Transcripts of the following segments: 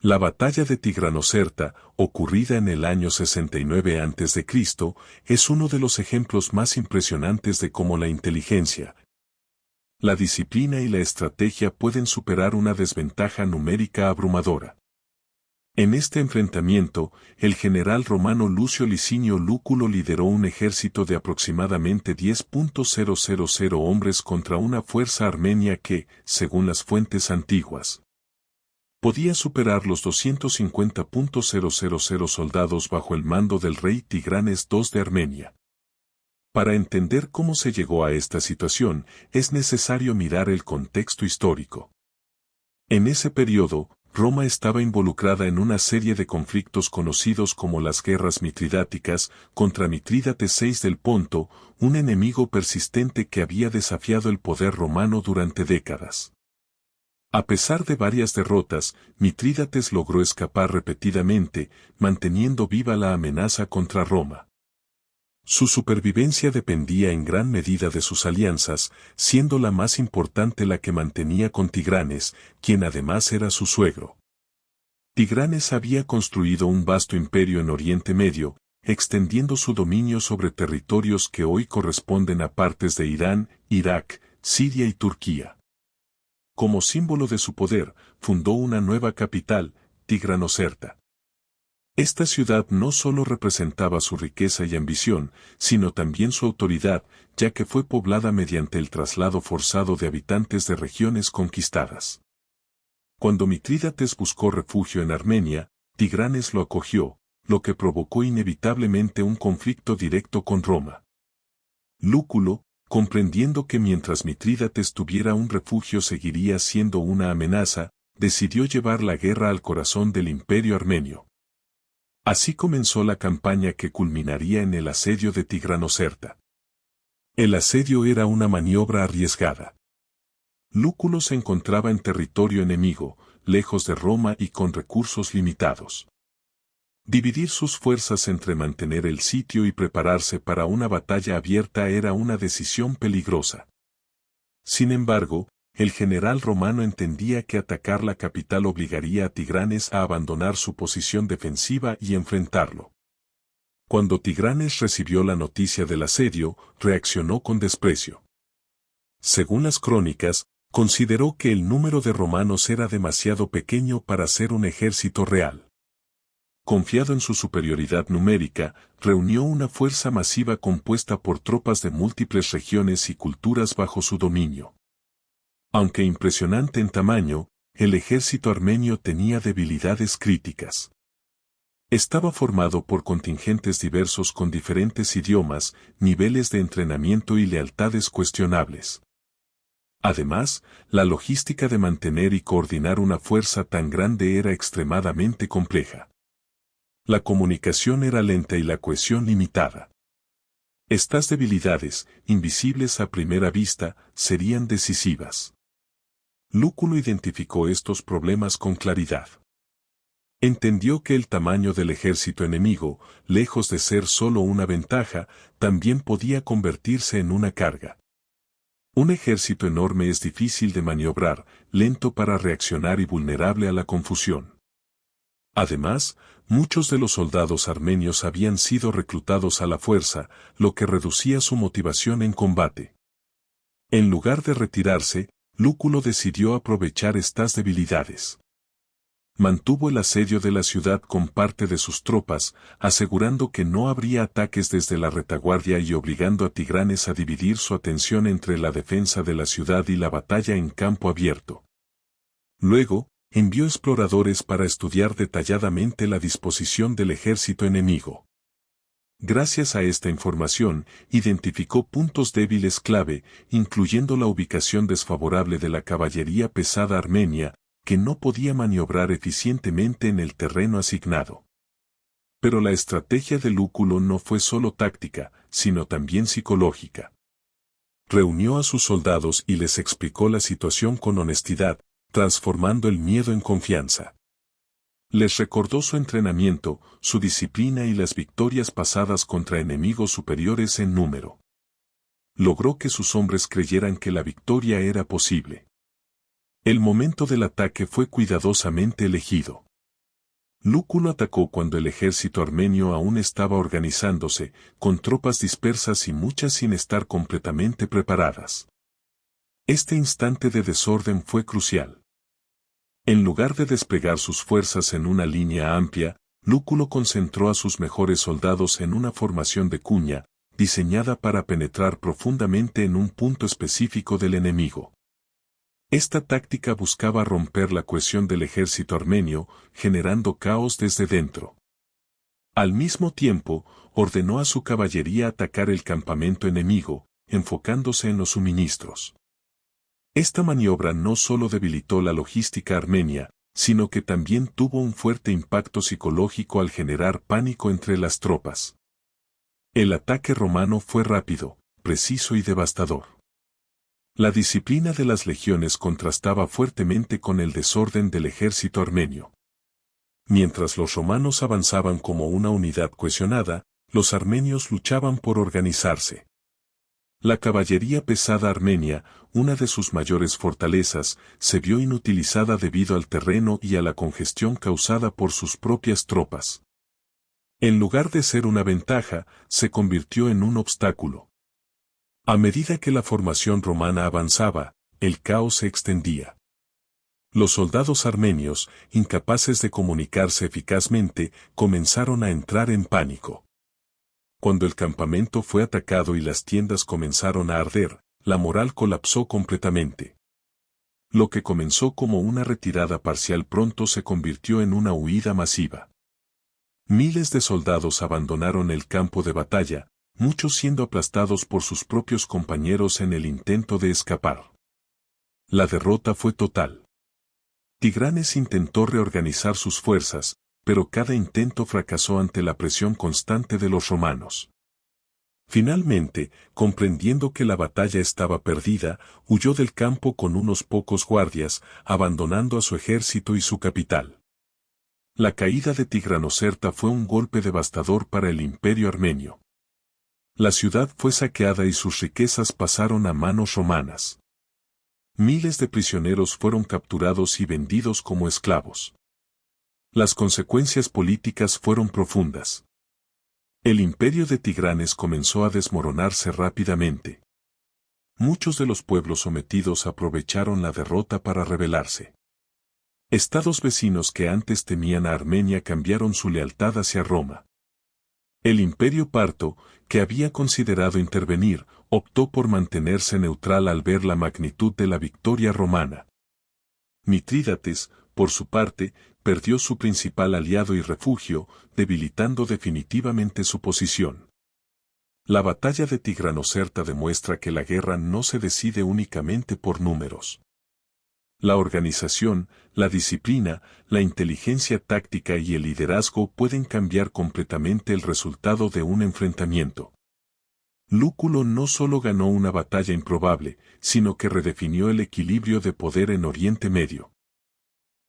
La batalla de Tigranocerta, ocurrida en el año 69 a.C., es uno de los ejemplos más impresionantes de cómo la inteligencia, la disciplina y la estrategia pueden superar una desventaja numérica abrumadora. En este enfrentamiento, el general romano Lucio Licinio Lúculo lideró un ejército de aproximadamente 10.000 hombres contra una fuerza armenia que, según las fuentes antiguas, podía superar los 250.000 soldados bajo el mando del rey Tigranes II de Armenia. Para entender cómo se llegó a esta situación, es necesario mirar el contexto histórico. En ese periodo, Roma estaba involucrada en una serie de conflictos conocidos como las guerras mitridáticas contra Mitrídates VI del Ponto, un enemigo persistente que había desafiado el poder romano durante décadas. A pesar de varias derrotas, Mitrídates logró escapar repetidamente, manteniendo viva la amenaza contra Roma. Su supervivencia dependía en gran medida de sus alianzas, siendo la más importante la que mantenía con Tigranes, quien además era su suegro. Tigranes había construido un vasto imperio en Oriente Medio, extendiendo su dominio sobre territorios que hoy corresponden a partes de Irán, Irak, Siria y Turquía. Como símbolo de su poder, fundó una nueva capital, Tigranocerta. Esta ciudad no solo representaba su riqueza y ambición, sino también su autoridad, ya que fue poblada mediante el traslado forzado de habitantes de regiones conquistadas. Cuando Mitrídates buscó refugio en Armenia, Tigranes lo acogió, lo que provocó inevitablemente un conflicto directo con Roma. Lúculo, comprendiendo que mientras Mitrídates tuviera un refugio seguiría siendo una amenaza, decidió llevar la guerra al corazón del imperio armenio. Así comenzó la campaña que culminaría en el asedio de Tigranocerta. El asedio era una maniobra arriesgada. Lúculo se encontraba en territorio enemigo, lejos de Roma y con recursos limitados. Dividir sus fuerzas entre mantener el sitio y prepararse para una batalla abierta era una decisión peligrosa. Sin embargo, el general romano entendía que atacar la capital obligaría a Tigranes a abandonar su posición defensiva y enfrentarlo. Cuando Tigranes recibió la noticia del asedio, reaccionó con desprecio. Según las crónicas, consideró que el número de romanos era demasiado pequeño para ser un ejército real. Confiado en su superioridad numérica, reunió una fuerza masiva compuesta por tropas de múltiples regiones y culturas bajo su dominio. Aunque impresionante en tamaño, el ejército armenio tenía debilidades críticas. Estaba formado por contingentes diversos con diferentes idiomas, niveles de entrenamiento y lealtades cuestionables. Además, la logística de mantener y coordinar una fuerza tan grande era extremadamente compleja. La comunicación era lenta y la cohesión limitada. Estas debilidades, invisibles a primera vista, serían decisivas. Lúculo identificó estos problemas con claridad. Entendió que el tamaño del ejército enemigo, lejos de ser solo una ventaja, también podía convertirse en una carga. Un ejército enorme es difícil de maniobrar, lento para reaccionar y vulnerable a la confusión. Además, muchos de los soldados armenios habían sido reclutados a la fuerza, lo que reducía su motivación en combate. En lugar de retirarse, Lúculo decidió aprovechar estas debilidades. Mantuvo el asedio de la ciudad con parte de sus tropas, asegurando que no habría ataques desde la retaguardia y obligando a Tigranes a dividir su atención entre la defensa de la ciudad y la batalla en campo abierto. Luego, envió exploradores para estudiar detalladamente la disposición del ejército enemigo. Gracias a esta información, identificó puntos débiles clave, incluyendo la ubicación desfavorable de la caballería pesada armenia, que no podía maniobrar eficientemente en el terreno asignado. Pero la estrategia de Lúculo no fue solo táctica, sino también psicológica. Reunió a sus soldados y les explicó la situación con honestidad, transformando el miedo en confianza. Les recordó su entrenamiento, su disciplina y las victorias pasadas contra enemigos superiores en número. Logró que sus hombres creyeran que la victoria era posible. El momento del ataque fue cuidadosamente elegido. Lúculo atacó cuando el ejército armenio aún estaba organizándose, con tropas dispersas y muchas sin estar completamente preparadas. Este instante de desorden fue crucial. En lugar de desplegar sus fuerzas en una línea amplia, Lúculo concentró a sus mejores soldados en una formación de cuña, diseñada para penetrar profundamente en un punto específico del enemigo. Esta táctica buscaba romper la cohesión del ejército armenio, generando caos desde dentro. Al mismo tiempo, ordenó a su caballería atacar el campamento enemigo, enfocándose en los suministros. Esta maniobra no solo debilitó la logística armenia, sino que también tuvo un fuerte impacto psicológico al generar pánico entre las tropas. El ataque romano fue rápido, preciso y devastador. La disciplina de las legiones contrastaba fuertemente con el desorden del ejército armenio. Mientras los romanos avanzaban como una unidad cohesionada, los armenios luchaban por organizarse. La caballería pesada armenia, una de sus mayores fortalezas, se vio inutilizada debido al terreno y a la congestión causada por sus propias tropas. En lugar de ser una ventaja, se convirtió en un obstáculo. A medida que la formación romana avanzaba, el caos se extendía. Los soldados armenios, incapaces de comunicarse eficazmente, comenzaron a entrar en pánico. Cuando el campamento fue atacado y las tiendas comenzaron a arder, la moral colapsó completamente. Lo que comenzó como una retirada parcial pronto se convirtió en una huida masiva. Miles de soldados abandonaron el campo de batalla, muchos siendo aplastados por sus propios compañeros en el intento de escapar. La derrota fue total. Tigranes intentó reorganizar sus fuerzas, pero cada intento fracasó ante la presión constante de los romanos. Finalmente, comprendiendo que la batalla estaba perdida, huyó del campo con unos pocos guardias, abandonando a su ejército y su capital. La caída de Tigranocerta fue un golpe devastador para el imperio armenio. La ciudad fue saqueada y sus riquezas pasaron a manos romanas. Miles de prisioneros fueron capturados y vendidos como esclavos. Las consecuencias políticas fueron profundas. El imperio de Tigranes comenzó a desmoronarse rápidamente. Muchos de los pueblos sometidos aprovecharon la derrota para rebelarse. Estados vecinos que antes temían a Armenia cambiaron su lealtad hacia Roma. El imperio parto, que había considerado intervenir, optó por mantenerse neutral al ver la magnitud de la victoria romana. Mitrídates, por su parte, perdió su principal aliado y refugio, debilitando definitivamente su posición. La batalla de Tigranocerta demuestra que la guerra no se decide únicamente por números. La organización, la disciplina, la inteligencia táctica y el liderazgo pueden cambiar completamente el resultado de un enfrentamiento. Lúculo no solo ganó una batalla improbable, sino que redefinió el equilibrio de poder en Oriente Medio.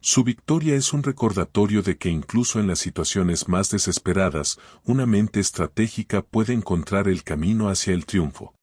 Su victoria es un recordatorio de que incluso en las situaciones más desesperadas, una mente estratégica puede encontrar el camino hacia el triunfo.